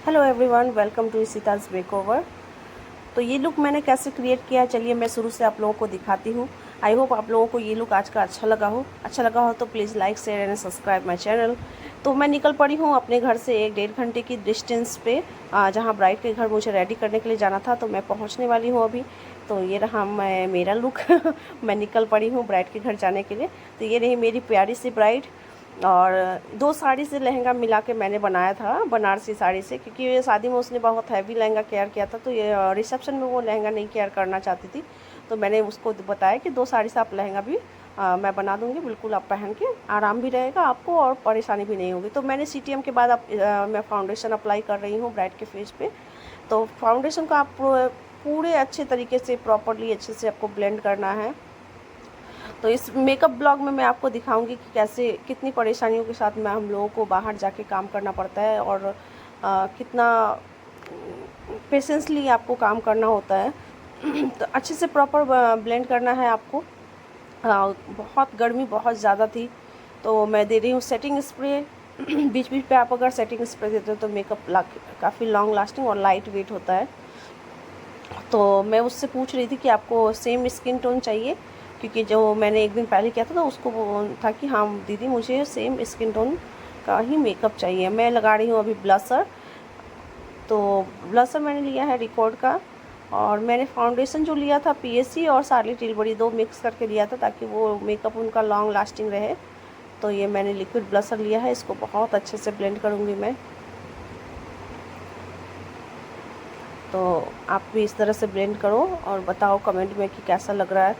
Hello everyone, welcome to Ishita's makeover. तो ये look मैंने कैसे क्रिएट किया, चलिए मैं शुरू से आप लोगों को दिखाती हूँ। आई होप आप लोगों को ये लुक आज का अच्छा लगा हो तो please like share and subscribe my channel. तो मैं निकल पड़ी हूँ अपने घर से 1-1.5 घंटे की डिस्टेंस पे, जहाँ ब्राइड के घर मुझे रेडी करने के लिए जाना था। तो मैं पहुँचने वाली हूँ अभी। तो ये रहा मेरा लुक मैं निकल पड़ी हूँ ब्राइड के घर जाने के लिए। तो ये रही मेरी प्यारी सी ब्राइड, और 2 साड़ी से लहंगा मिला के मैंने बनाया था, बनारसी साड़ी से, क्योंकि ये शादी में उसने बहुत हैवी लहंगा केयर किया था। तो ये रिसेप्शन में वो लहंगा नहीं केयर करना चाहती थी। तो मैंने उसको बताया कि 2 साड़ी से आप लहंगा भी मैं बना दूंगी, बिल्कुल आप पहन के आराम भी रहेगा आपको और परेशानी भी नहीं होगी। तो मैंने CTM के बाद मैं फाउंडेशन अप्लाई कर रही हूँ ब्राइड के फेस पे। तो फाउंडेशन को आप पूरे अच्छे तरीके से प्रॉपरली अच्छे से आपको ब्लेंड करना है। तो इस मेकअप ब्लॉग में मैं आपको दिखाऊंगी कि कैसे कितनी परेशानियों के साथ में हम लोगों को बाहर जाके काम करना पड़ता है, और कितना पेशेंसली आपको काम करना होता है। तो अच्छे से प्रॉपर ब्लेंड करना है आपको। बहुत गर्मी बहुत ज़्यादा थी, तो मैं दे रही हूँ सेटिंग स्प्रे। बीच बीच पे आप अगर सेटिंग स्प्रे देते हो तो मेकअप काफ़ी लॉन्ग लास्टिंग और लाइट वेट होता है। तो मैं उससे पूछ रही थी कि आपको सेम स्किन टोन चाहिए, क्योंकि जो मैंने एक दिन पहले किया था तो उसको वो था कि हाँ दीदी मुझे सेम स्किन टोन का ही मेकअप चाहिए। मैं लगा रही हूँ अभी ब्लशर। तो ब्लशर मैंने लिया है रिकॉर्ड का, और मैंने फाउंडेशन जो लिया था PSC और शार्ली टिलबरी 2 मिक्स करके लिया था, ताकि वो मेकअप उनका लॉन्ग लास्टिंग रहे। तो ये मैंने लिक्विड ब्लशर लिया है, इसको बहुत अच्छे से ब्लेंड करूँगी मैं। तो आप भी इस तरह से ब्लेंड करो और बताओ कमेंट में कि कैसा लग रहा है।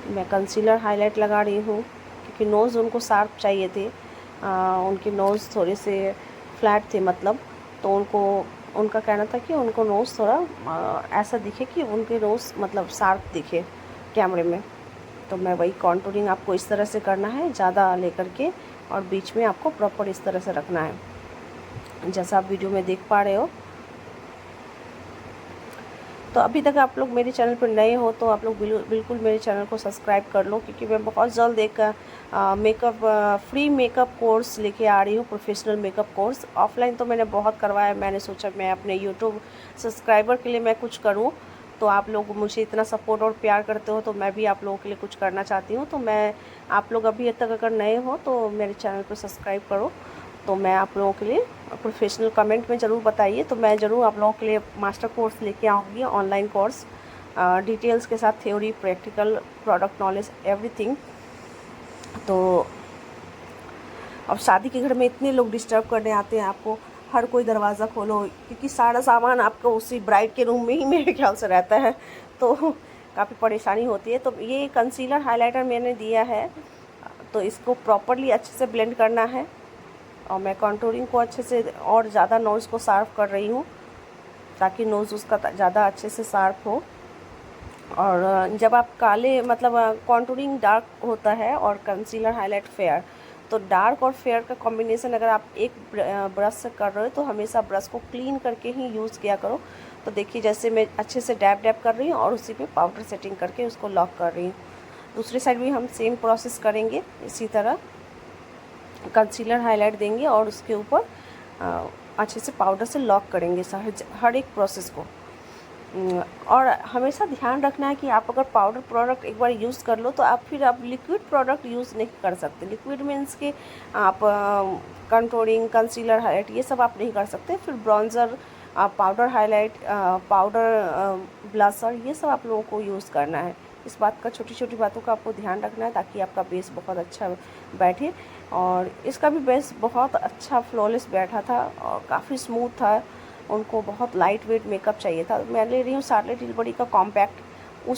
मैं कंसीलर हाईलाइट लगा रही हूँ, क्योंकि नोज़ उनको शार्प चाहिए थे। उनके नोज़ थोड़े से फ्लैट थे मतलब। तो उनका कहना था कि उनको नोज़ थोड़ा ऐसा दिखे कि उनके नोज़ मतलब शार्प दिखे कैमरे में। तो मैं वही कॉन्टूरिंग आपको इस तरह से करना है, ज़्यादा लेकर के, और बीच में आपको प्रॉपर इस तरह से रखना है, जैसा आप वीडियो में देख पा रहे हो। तो अभी तक आप लोग मेरे चैनल पर नए हो तो आप लोग बिल्कुल मेरे चैनल को सब्सक्राइब कर लो, क्योंकि मैं बहुत जल्द एक फ्री मेकअप कोर्स लेके आ रही हूँ, प्रोफेशनल मेकअप कोर्स। ऑफलाइन तो मैंने बहुत करवाया, मैंने सोचा मैं अपने यूट्यूब सब्सक्राइबर के लिए मैं कुछ करूँ। तो आप लोग मुझे इतना सपोर्ट और प्यार करते हो, तो मैं भी आप लोगों के लिए कुछ करना चाहती हूँ। तो आप लोग अभी तक अगर नए हो तो मेरे चैनल को सब्सक्राइब करो। तो मैं आप लोगों के लिए प्रोफेशनल कमेंट में ज़रूर बताइए, तो मैं ज़रूर आप लोगों के लिए मास्टर कोर्स लेके आऊँगी, ऑनलाइन कोर्स, डिटेल्स के साथ, theory, practical, product knowledge, everything. तो अब शादी के घर में इतने लोग डिस्टर्ब करने आते हैं आपको, हर कोई दरवाज़ा खोलो, क्योंकि सारा सामान आपका उसी ब्राइड के रूम में ही मेरे ख्याल से रहता है। तो काफ़ी परेशानी होती है। तो ये कंसीलर हाइलाइटर मैंने दिया है, तो इसको प्रॉपरली अच्छे से ब्लेंड करना है। और मैं कॉन्टूरिंग को अच्छे से और ज़्यादा नोज़ को शार्प कर रही हूँ, ताकि नोज़ उसका ज़्यादा अच्छे से शार्प हो। और जब आप काले मतलब कॉन्टूरिंग डार्क होता है और कंसीलर हाईलाइट फेयर, तो डार्क और फेयर का कॉम्बिनेशन अगर आप एक ब्रश से कर रहे हो तो हमेशा ब्रश को क्लीन करके ही यूज़ किया करो। तो देखिए जैसे मैं अच्छे से डैब डैब कर रही हूँ और उसी पे पाउडर सेटिंग करके उसको लॉक कर रही हूँ। दूसरी साइड भी हम सेम प्रोसेस करेंगे, इसी तरह कंसीलर हाईलाइट देंगे और उसके ऊपर अच्छे से पाउडर से लॉक करेंगे हर एक प्रोसेस को। और हमेशा ध्यान रखना है कि आप अगर पाउडर प्रोडक्ट एक बार यूज़ कर लो तो आप लिक्विड प्रोडक्ट यूज़ नहीं कर सकते। लिक्विड मीन्स कि आप कंटूरिंग, कंसीलर, हाईलाइट ये सब आप नहीं कर सकते। फिर bronzer, powder highlight, powder blusher, ये सब आप लोगों को यूज़ करना है। इस बात का, छोटी छोटी बातों का आपको ध्यान रखना है, ताकि आपका बेस बहुत अच्छा बैठे। और इसका भी बेस बहुत अच्छा फ्लॉलेस बैठा था और काफ़ी स्मूथ था। उनको बहुत लाइट वेट मेकअप चाहिए था। मैं ले रही हूँ शार्ली टिलबरी का कॉम्पैक्ट,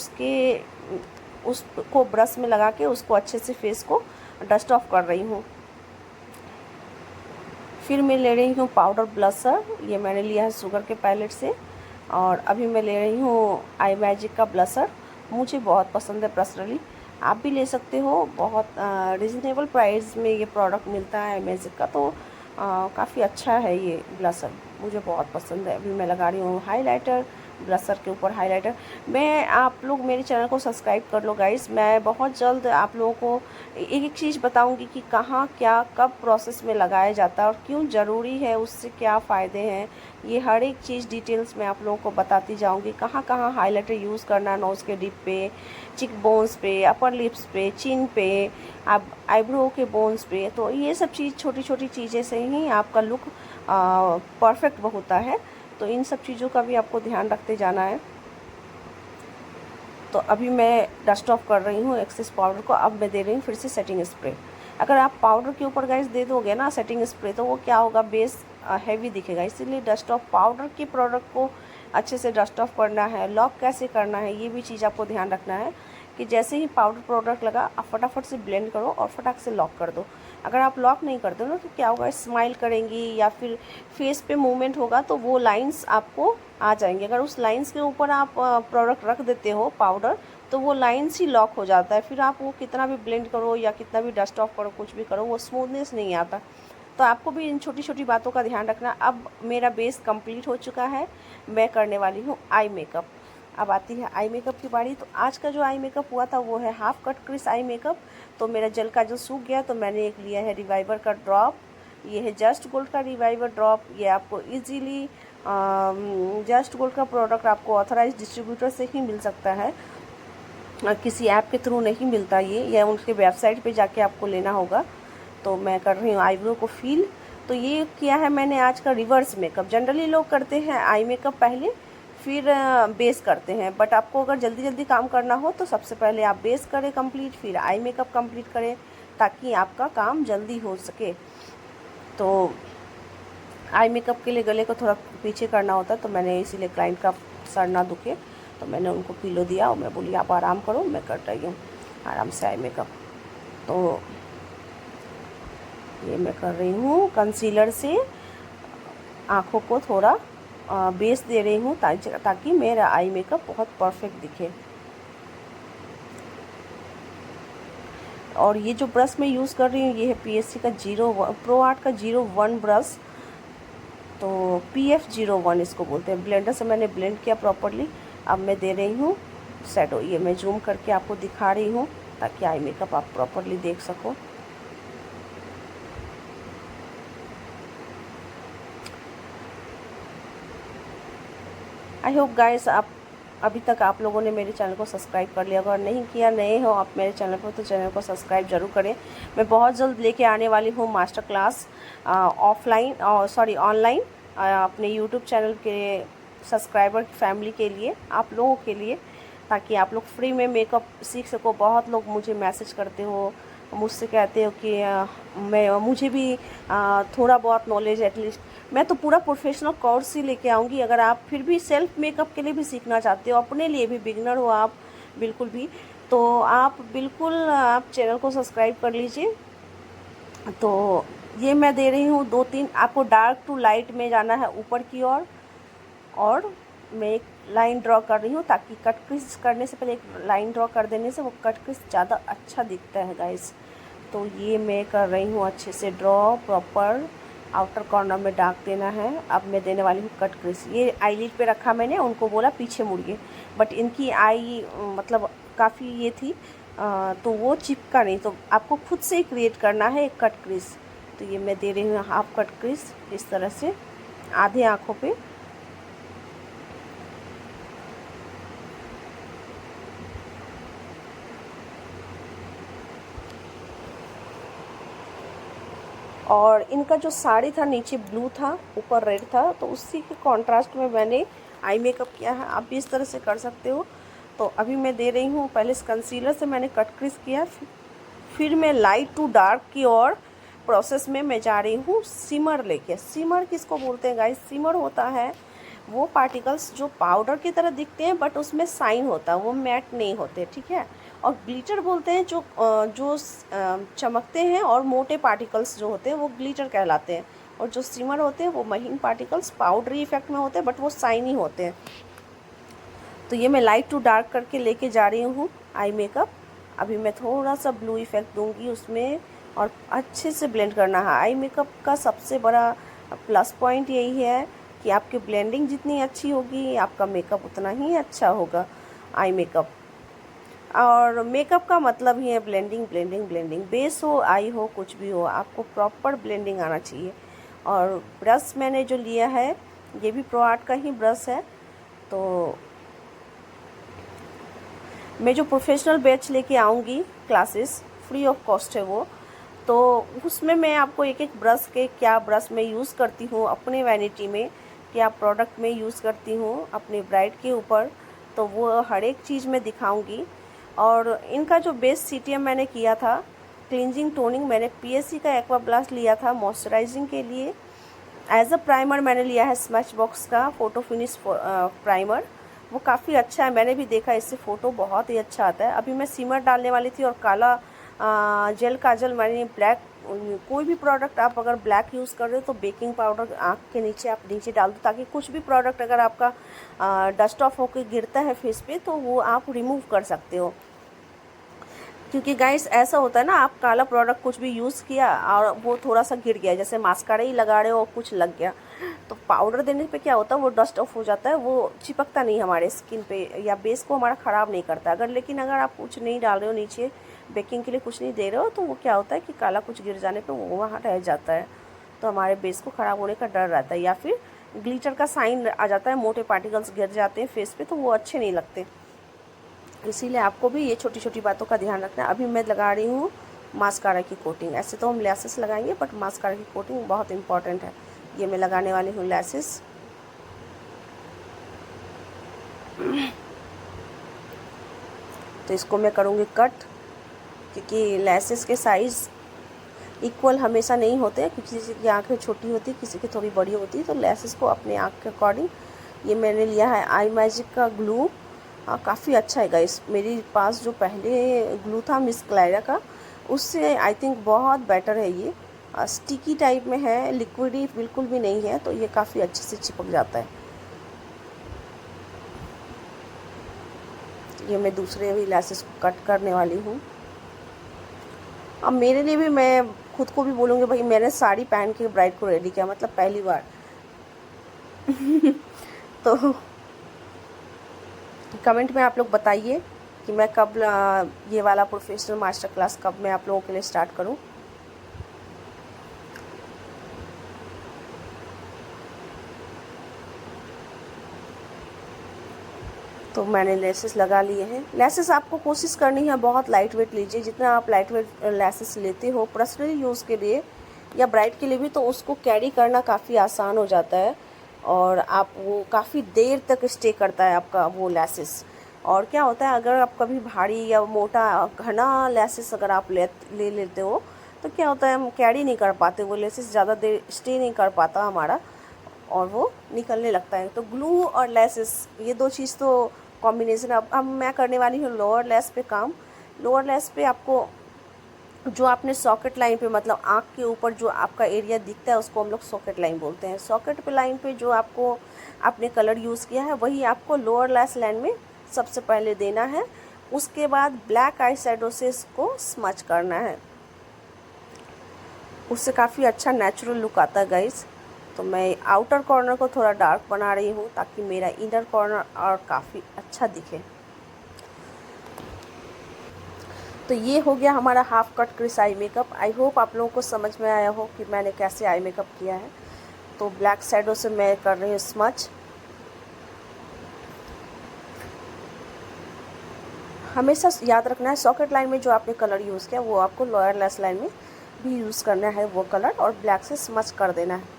उसको ब्रश में लगा के उसको अच्छे से फेस को डस्ट ऑफ कर रही हूँ। फिर मैं ले रही हूँ पाउडर ब्लशर, ये मैंने लिया है शुगर के पैलेट से। और अभी मैं ले रही हूँ आई मैजिक का ब्लशर, मुझे बहुत पसंद है पर्सनली। आप भी ले सकते हो, बहुत रिजनेबल प्राइस में ये प्रोडक्ट मिलता है आई मैजिक का। तो काफ़ी अच्छा है ये ब्लशर, मुझे बहुत पसंद है। अभी मैं लगा रही हूँ हाइलाइटर ब्लशर के ऊपर हाइलाइटर। मैं आप लोग मेरे चैनल को सब्सक्राइब कर लो गाइस। मैं बहुत जल्द आप लोगों को एक एक चीज़ बताऊंगी कि कहाँ क्या कब प्रोसेस में लगाया जाता है और क्यों ज़रूरी है, उससे क्या फ़ायदे हैं, ये हर एक चीज़ डिटेल्स में आप लोगों को बताती जाऊंगी। कहाँ कहाँ हाइलाइटर यूज़ करना है, नोज़ के डिप पे, चिक बोन्स पे, अपर लिप्स पे, चिन पे, आप आईब्रो के बोन्स पे। तो ये सब चीज़ छोटी छोटी चीज़ें से ही आपका लुक परफेक्ट होता है। तो इन सब चीज़ों का भी आपको ध्यान रखते जाना है। तो अभी मैं डस्ट ऑफ कर रही हूँ एक्सेस पाउडर को। अब मैं दे रही हूँ फिर से सेटिंग स्प्रे। अगर आप पाउडर के ऊपर गाइस दे दोगे ना सेटिंग स्प्रे, तो वो क्या होगा, बेस हैवी दिखेगा। इसीलिए डस्ट ऑफ पाउडर के प्रोडक्ट को अच्छे से डस्ट ऑफ करना है। लॉक कैसे करना है ये भी चीज़ आपको ध्यान रखना है कि जैसे ही पाउडर प्रोडक्ट लगा आप फटाफट से ब्लेंड करो और फटाक से लॉक कर दो। अगर आप लॉक नहीं करते हो ना तो क्या होगा, स्माइल करेंगी या फिर फेस पे मूवमेंट होगा तो वो लाइंस आपको आ जाएंगे। अगर उस लाइंस के ऊपर आप प्रोडक्ट रख देते हो पाउडर, तो वो लाइंस ही लॉक हो जाता है। फिर आप वो कितना भी ब्लेंड करो या कितना भी डस्ट ऑफ करो, कुछ भी करो, वो स्मूथनेस नहीं आता। तो आपको भी इन छोटी छोटी बातों का ध्यान रखना। अब मेरा बेस कंप्लीट हो चुका है, मैं करने वाली हूँ आई मेकअप। अब आती है आई मेकअप की बारी। तो आज का जो आई मेकअप हुआ था वो है half cut crease eye makeup. तो मेरा जेल का जो सूख गया तो मैंने एक लिया है रिवाइवर का ड्रॉप। ये है जस्ट गोल्ड का रिवाइवर ड्रॉप। ये आपको इजीली जस्ट गोल्ड का प्रोडक्ट आपको ऑथराइज डिस्ट्रीब्यूटर से ही मिल सकता है, किसी ऐप के थ्रू नहीं मिलता ये, या उनके वेबसाइट पे जाके आपको लेना होगा। तो मैं कर रही हूँ आईब्रो को फील। तो ये किया है मैंने आज का रिवर्स मेकअप। जनरली लोग करते हैं आई मेकअप पहले फिर बेस करते हैं, बट आपको अगर जल्दी जल्दी काम करना हो तो सबसे पहले आप बेस करें कंप्लीट, फिर आई मेकअप कंप्लीट करें, ताकि आपका काम जल्दी हो सके। तो आई मेकअप के लिए गले को थोड़ा पीछे करना होता है, तो मैंने इसीलिए क्लाइंट का सर ना दुखे तो मैंने उनको पिलो दिया और मैं बोली आप आराम करो, मैं कर रही हूँ आराम से आई मेकअप। तो ये मैं कर रही हूँ कंसीलर से आँखों को थोड़ा बेस दे रही हूँ ताकि मेरा आई मेकअप बहुत परफेक्ट दिखे। और ये जो ब्रश मैं यूज़ कर रही हूँ ये है PSC का प्रो आर्ट का 01 ब्रश। तो PF01 इसको बोलते हैं। ब्लेंडर से मैंने ब्लेंड किया प्रॉपरली। अब मैं दे रही हूँ शैडो। ये मैं जूम करके आपको दिखा रही हूँ ताकि आई मेकअप आप प्रॉपरली देख सको। आई होप गाइस आप अभी तक आप लोगों ने मेरे चैनल को सब्सक्राइब कर लिया होगा। अगर नहीं किया, नए हो आप मेरे चैनल पर, तो चैनल को सब्सक्राइब जरूर करें। मैं बहुत जल्द लेके आने वाली हूँ मास्टर क्लास ऑफलाइन ऑनलाइन अपने यूट्यूब चैनल के सब्सक्राइबर फैमिली के लिए, आप लोगों के लिए, ताकि आप लोग फ्री में मेकअप सीख सको। बहुत लोग मुझे मैसेज करते हो, मुझसे कहते हो कि मुझे भी थोड़ा बहुत नॉलेज एटलीस्ट। मैं तो पूरा प्रोफेशनल कोर्स ही लेके आऊँगी। अगर आप फिर भी सेल्फ मेकअप के लिए भी सीखना चाहते हो, अपने लिए भी, बिगनर हो आप बिल्कुल भी, तो आप बिल्कुल आप चैनल को सब्सक्राइब कर लीजिए। तो ये मैं दे रही हूँ 2-3, आपको डार्क टू लाइट में जाना है ऊपर की ओर। और मैं एक लाइन ड्रॉ कर रही हूँ ताकि कट क्रीज करने से पहले एक लाइन ड्रॉ कर देने से वो कट क्रीज ज़्यादा अच्छा दिखता है गाइस। तो ये मैं कर रही हूँ अच्छे से ड्रॉ, प्रॉपर आउटर कॉर्नर में डार्क देना है। अब मैं देने वाली हूँ कट क्रीज। ये आईलिड पे रखा मैंने, उनको बोला पीछे मुड़िए, बट इनकी आई मतलब काफ़ी ये थी तो वो चिपका नहीं, तो आपको खुद से ही क्रिएट करना है एक कट क्रीज। तो ये मैं दे रही हूँ हाफ कट क्रीज इस तरह से आधे आँखों पे। और इनका जो साड़ी था नीचे ब्लू था, ऊपर रेड था, तो उसी के कॉन्ट्रास्ट में मैंने आई मेकअप किया है। आप भी इस तरह से कर सकते हो। तो अभी मैं दे रही हूँ, पहले इस कंसीलर से मैंने कट क्रीज किया, फिर मैं लाइट टू डार्क की ओर प्रोसेस में मैं जा रही हूँ सिमर लेके। सिमर किसको बोलते हैं गाइस? सिमर होता है वो पार्टिकल्स जो पाउडर की तरह दिखते हैं बट उसमें साइन होता है, वो मैट नहीं होते, ठीक है। और ग्लिटर बोलते हैं जो चमकते हैं, और मोटे पार्टिकल्स जो होते हैं वो ग्लिटर कहलाते हैं। और जो सिमर होते हैं वो महीन पार्टिकल्स पाउडरी इफेक्ट में होते हैं बट वो साइनी होते हैं। तो ये मैं लाइट टू डार्क करके लेके जा रही हूँ आई मेकअप। अभी मैं थोड़ा सा ब्लू इफेक्ट दूंगी उसमें और अच्छे से ब्लेंड करना है। आई मेकअप का सबसे बड़ा प्लस पॉइंट यही है कि आपकी ब्लेंडिंग जितनी अच्छी होगी आपका मेकअप उतना ही अच्छा होगा। आई मेकअप और मेकअप का मतलब ही है ब्लेंडिंग ब्लेंडिंग ब्लेंडिंग। बेस हो, आई हो, कुछ भी हो, आपको प्रॉपर ब्लेंडिंग आना चाहिए। और ब्रश मैंने जो लिया है ये भी प्रो आर्ट का ही ब्रश है। तो मैं जो प्रोफेशनल बैच लेके आऊँगी क्लासेस, फ्री ऑफ कॉस्ट है वो, तो उसमें मैं आपको एक एक ब्रश के क्या ब्रश मैं यूज़ करती हूँ अपने वैनिटी में, क्या प्रोडक्ट में यूज़ करती हूँ अपने ब्राइड के ऊपर, तो वो हर एक चीज़ मैं दिखाऊंगी। और इनका जो बेस सीटीएम मैंने किया था, क्लिनजिंग टोनिंग मैंने पीएससी का एक्वा ब्लास्ट लिया था मॉइस्चराइजिंग के लिए। एज अ प्राइमर मैंने लिया है स्मैश बॉक्स का फ़ोटो फिनिश प्राइमर, वो काफ़ी अच्छा है, मैंने भी देखा, इससे फ़ोटो बहुत ही अच्छा आता है। अभी मैं सिमर डालने वाली थी और काला जेल काजल मैंने ब्लैक, कोई भी प्रोडक्ट आप अगर ब्लैक यूज़ कर रहे हो तो बेकिंग पाउडर आँख के नीचे आप नीचे डाल दो, ताकि कुछ भी प्रोडक्ट अगर आपका डस्ट ऑफ होकर गिरता है फेस पे तो वो आप रिमूव कर सकते हो। क्योंकि गाइस ऐसा होता है ना, आप काला प्रोडक्ट कुछ भी यूज़ किया और वो थोड़ा सा गिर गया, जैसे मास्कारा ही लगा रहे हो और कुछ लग गया, तो पाउडर देने पे क्या होता है वो डस्ट ऑफ हो जाता है, वो चिपकता नहीं हमारे स्किन पे या बेस को हमारा ख़राब नहीं करता। लेकिन अगर आप कुछ नहीं डाल रहे हो नीचे, बेकिंग के लिए कुछ नहीं दे रहे हो, तो वो क्या होता है कि काला कुछ गिर जाने पर वो वहाँ रह जाता है, तो हमारे बेस को ख़राब होने का डर रहता है, या फिर ग्लिटर का साइन आ जाता है, मोटे पार्टिकल्स गिर जाते हैं फेस पे, तो वो अच्छे नहीं लगते। इसीलिए आपको भी ये छोटी छोटी बातों का ध्यान रखना है। अभी मैं लगा रही हूँ मास्कारा की कोटिंग। ऐसे तो हम लैसेस लगाएंगे, बट मास्कारा की कोटिंग बहुत इंपॉर्टेंट है। ये मैं लगाने वाली हूँ लैसेस। तो इसको मैं करूँगी कट, क्योंकि लैसेस के साइज़ इक्वल हमेशा नहीं होते, किसी की आँखें छोटी होती, किसी की थोड़ी बड़ी होती, तो लैसेस को अपने आँख के अकॉर्डिंग। ये मैंने लिया है आई मैजिक का ग्लू, काफ़ी अच्छा है गाइस। मेरे पास जो पहले ग्लू था मिस क्लायरा का, उससे आई थिंक बहुत बेटर है ये। स्टिकी टाइप में है, लिक्विडी बिल्कुल भी नहीं है, तो ये काफ़ी अच्छे से चिपक जाता है। ये मैं दूसरे भी लैसेस को कट करने वाली हूँ। अब मेरे लिए भी मैं खुद को भी बोलूँगी, भाई मैंने साड़ी पहन के ब्राइड को रेडी किया, मतलब पहली बार। तो कमेंट में आप लोग बताइए कि मैं कब ये वाला प्रोफेशनल मास्टर क्लास कब मैं आप लोगों के लिए स्टार्ट करूं। तो मैंने लेसेस लगा लिए हैं। लेसेस आपको कोशिश करनी है बहुत लाइट वेट लीजिए, जितना आप लाइट वेट लेसेस लेते हो पर्सनली यूज़ के लिए या ब्राइड के लिए भी, तो उसको कैरी करना काफ़ी आसान हो जाता है और आप वो काफ़ी देर तक स्टे करता है आपका वो लेसेस। और क्या होता है, अगर आप कभी भारी या मोटा घना लेसेस अगर आप ले लेते हो तो क्या होता है, हम कैरी नहीं कर पाते, वो लेसेस ज़्यादा देर स्टे नहीं कर पाता हमारा और वो निकलने लगता है। तो ग्लू और लेसेस ये दो चीज़ तो कॉम्बिनेशन। अब मैं करने वाली हूँ लोअर लेस पे काम। लोअर लेस पे आपको जो आपने सॉकेट लाइन पे, मतलब आँख के ऊपर जो आपका एरिया दिखता है उसको हम लोग सॉकेट लाइन बोलते हैं। सॉकेट पे लाइन पे जो आपको आपने कलर यूज़ किया है वही आपको लोअर लेस लाइन में सबसे पहले देना है। उसके बाद ब्लैक आई शैडो से इसको स्मच करना है, उससे काफ़ी अच्छा नेचुरल लुक आता है गाइस। तो मैं आउटर कॉर्नर को थोड़ा डार्क बना रही हूँ ताकि मेरा इनर कॉर्नर और काफ़ी अच्छा दिखे। तो ये हो गया हमारा half cut crease eye makeup. I hope आप लोगों को समझ में आया हो कि मैंने कैसे आई मेकअप किया है। तो ब्लैक शैडो से मैं कर रही हूँ स्मच। हमेशा याद रखना है सॉकेट लाइन में जो आपने कलर यूज़ किया वो आपको लोअर लेस लाइन में भी यूज़ करना है वो कलर, और ब्लैक से स्मच कर देना है।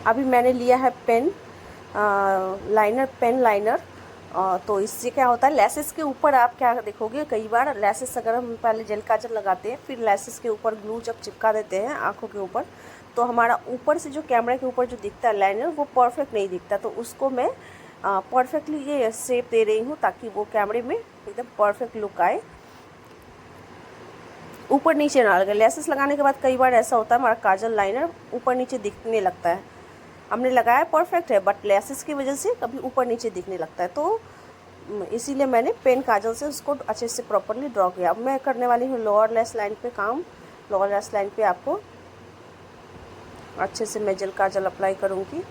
अभी मैंने लिया है पेन लाइनर, पेन लाइनर। तो इससे क्या होता है, लेसेस के ऊपर आप क्या देखोगे, कई बार लेसेस अगर हम पहले जेल काजल लगाते हैं फिर लेसेस के ऊपर ग्लू जब चिपका देते हैं आँखों के ऊपर, तो हमारा ऊपर से जो कैमरा के ऊपर जो दिखता है लाइनर वो परफेक्ट नहीं दिखता। तो उसको मैं परफेक्टली ये शेप दे रही हूँ ताकि वो कैमरे में एकदम परफेक्ट लुक आए, ऊपर नीचे ना लगे। लेसेस लगाने के बाद कई बार ऐसा होता है हमारा काजल लाइनर ऊपर नीचे दिखने लगता है, हमने लगाया परफेक्ट है बट लेसेस की वजह से कभी ऊपर नीचे दिखने लगता है। तो इसीलिए मैंने पेन काजल से उसको अच्छे से प्रॉपरली ड्रॉ किया। अब मैं करने वाली हूँ लोअर लैश लाइन पे काम। लोअर लैश लाइन पे आपको अच्छे से मैं जेल काजल अप्लाई करूँगी।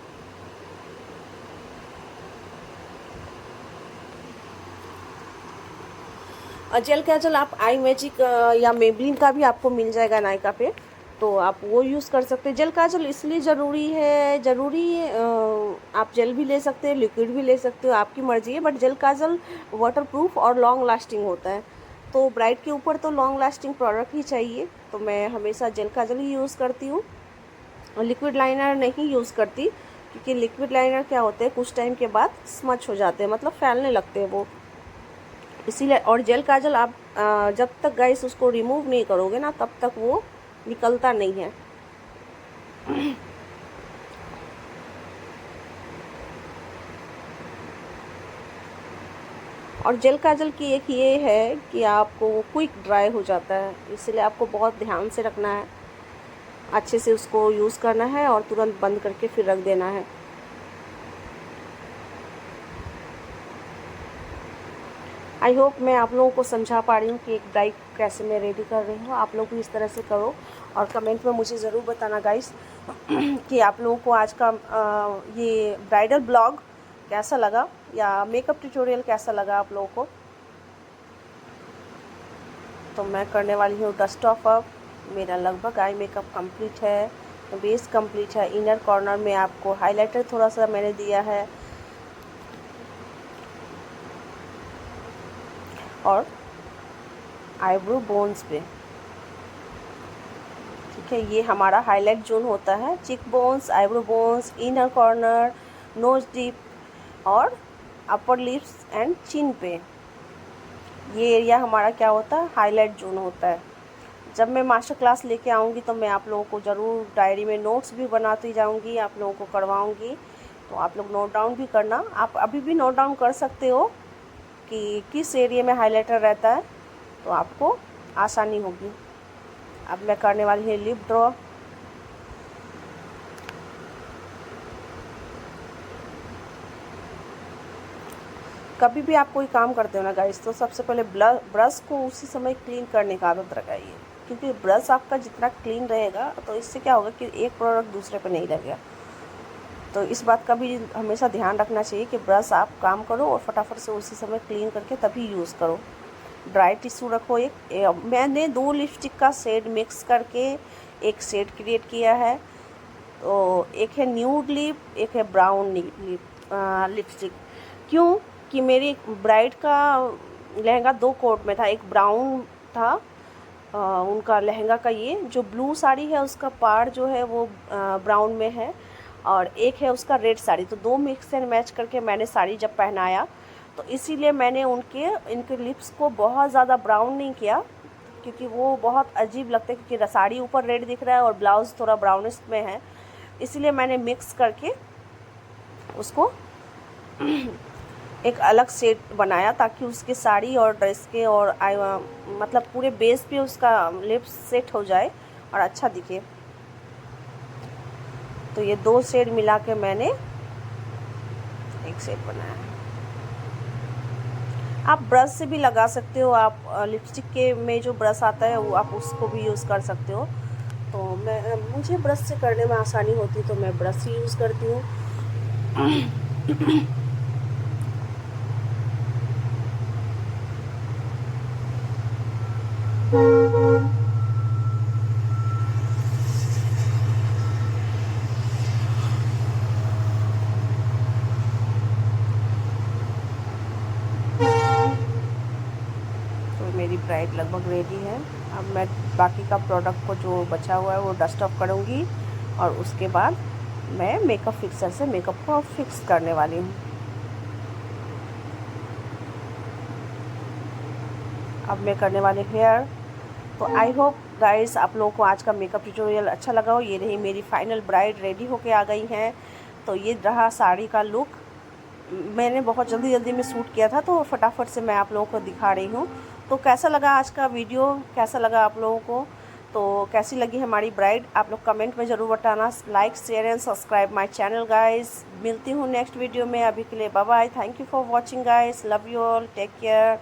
जेल काजल आप आई मैजिक या मेबलिन का भी आपको मिल जाएगा नायका पे, तो आप वो यूज़ कर सकते हैं। जेल काजल इसलिए ज़रूरी आप जेल भी ले सकते हैं, लिक्विड भी ले सकते हो, आपकी मर्ज़ी है। बट जेल काजल वाटरप्रूफ और लॉन्ग लास्टिंग होता है, तो ब्राइड के ऊपर तो लॉन्ग लास्टिंग प्रोडक्ट ही चाहिए, तो मैं हमेशा जेल काजल ही यूज़ करती हूँ। लिक्विड लाइनर नहीं यूज़ करती, क्योंकि लिक्विड लाइनर क्या होते हैं कुछ टाइम के बाद स्मच हो जाते हैं, मतलब फैलने लगते हैं वो, इसीलिए। और जेल काजल आप जब तक गाइस उसको रिमूव नहीं करोगे ना, तब तक वो निकलता नहीं है। और जेल काजल की एक ये है कि आपको वो क्विक ड्राई हो जाता है, इसलिए आपको बहुत ध्यान से रखना है, अच्छे से उसको यूज़ करना है और तुरंत बंद करके फिर रख देना है। आई होप मैं आप लोगों को समझा पा रही हूँ कि एक ब्राइड कैसे मैं रेडी कर रही हूँ। आप लोग भी इस तरह से करो और कमेंट में मुझे ज़रूर बताना गाइस कि आप लोगों को आज का ये ब्राइडल ब्लॉग कैसा लगा या मेकअप ट्यूटोरियल कैसा लगा आप लोगों को। तो मैं करने वाली हूँ डस्ट ऑफ अप। मेरा लगभग आई मेकअप कंप्लीट है, बेस कंप्लीट है। इनर कॉर्नर में आपको हाइलाइटर थोड़ा सा मैंने दिया है और आईब्रो बोन्स पे, ठीक है। ये हमारा हाईलाइट जोन होता है, cheek bones, eyebrow bones, inner corner, nose dip और अपर लिप्स एंड चिन पे। ये एरिया हमारा क्या होता है, हाईलाइट जोन होता है। जब मैं मास्टर क्लास लेके आऊँगी तो मैं आप लोगों को ज़रूर डायरी में नोट्स भी बनाती जाऊँगी, आप लोगों को करवाऊँगी, तो आप लोग नोट डाउन भी करना। आप अभी भी नोट डाउन कर सकते हो कि किस एरिया में हाइलाइटर रहता है, तो आपको आसानी होगी। अब मैं करने वाली है लिप ड्रॉ। कभी भी आप कोई काम करते हो ना गाइस, तो सबसे पहले ब्रश को उसी समय क्लीन करने का आदत लगाइए, क्योंकि ब्रश आपका जितना क्लीन रहेगा तो इससे क्या होगा कि एक प्रोडक्ट दूसरे पे नहीं लगेगा। तो इस बात का भी हमेशा ध्यान रखना चाहिए कि ब्रश आप काम करो और फटाफट से उसी समय क्लीन करके तभी यूज़ करो। ड्राई टिश्यू रखो। मैंने 2 लिपस्टिक का शेड मिक्स करके एक शेड क्रिएट किया है, तो एक है न्यूड लिप, एक है ब्राउन लिपस्टिक। क्यों कि मेरी ब्राइड का लहंगा 2 कोट में था, एक ब्राउन था उनका लहंगा का, ये जो ब्लू साड़ी है उसका पाड़ जो है वो ब्राउन में है, और एक है उसका रेड साड़ी। तो 2 मिक्स एंड मैच करके मैंने साड़ी जब पहनाया, तो इसीलिए मैंने इनके लिप्स को बहुत ज़्यादा ब्राउन नहीं किया, क्योंकि वो बहुत अजीब लगता है, क्योंकि साड़ी ऊपर रेड दिख रहा है और ब्लाउज़ थोड़ा ब्राउनिश में है। इसीलिए मैंने मिक्स करके उसको एक अलग शेड बनाया, ताकि उसके साड़ी और ड्रेस के और मतलब पूरे बेस पे उसका लिप्स सेट हो जाए और अच्छा दिखे। तो ये 2 शेड मिला के मैंने एक शेड बनाया। आप ब्रश से भी लगा सकते हो, आप लिपस्टिक के में जो ब्रश आता है वो आप उसको भी यूज़ कर सकते हो। तो मुझे ब्रश से करने में आसानी होती है, तो मैं ब्रश ही यूज़ करती हूँ। मेरी ब्राइड लगभग रेडी है। अब मैं बाकी का प्रोडक्ट को जो बचा हुआ है वो डस्ट ऑफ करूँगी और उसके बाद मैं मेकअप फिक्सर से मेकअप को फिक्स करने वाली हूँ। अब मैं करने वाली हेयर। तो आई होप गाइस आप लोगों को आज का मेकअप ट्यूटोरियल अच्छा लगा हो। ये रही मेरी फाइनल ब्राइड, रेडी होके आ गई हैं। तो ये रहा साड़ी का लुक। मैंने बहुत जल्दी में शूट किया था, तो फटाफट से मैं आप लोगों को दिखा रही हूँ। तो कैसा लगा आज का वीडियो, कैसा लगा आप लोगों को, तो कैसी लगी हमारी ब्राइड आप लोग कमेंट में ज़रूर बताना। Like share and subscribe my channel guys. मिलती हूँ नेक्स्ट वीडियो में, अभी के लिए bye bye. Thank you for watching guys, love you all, take care.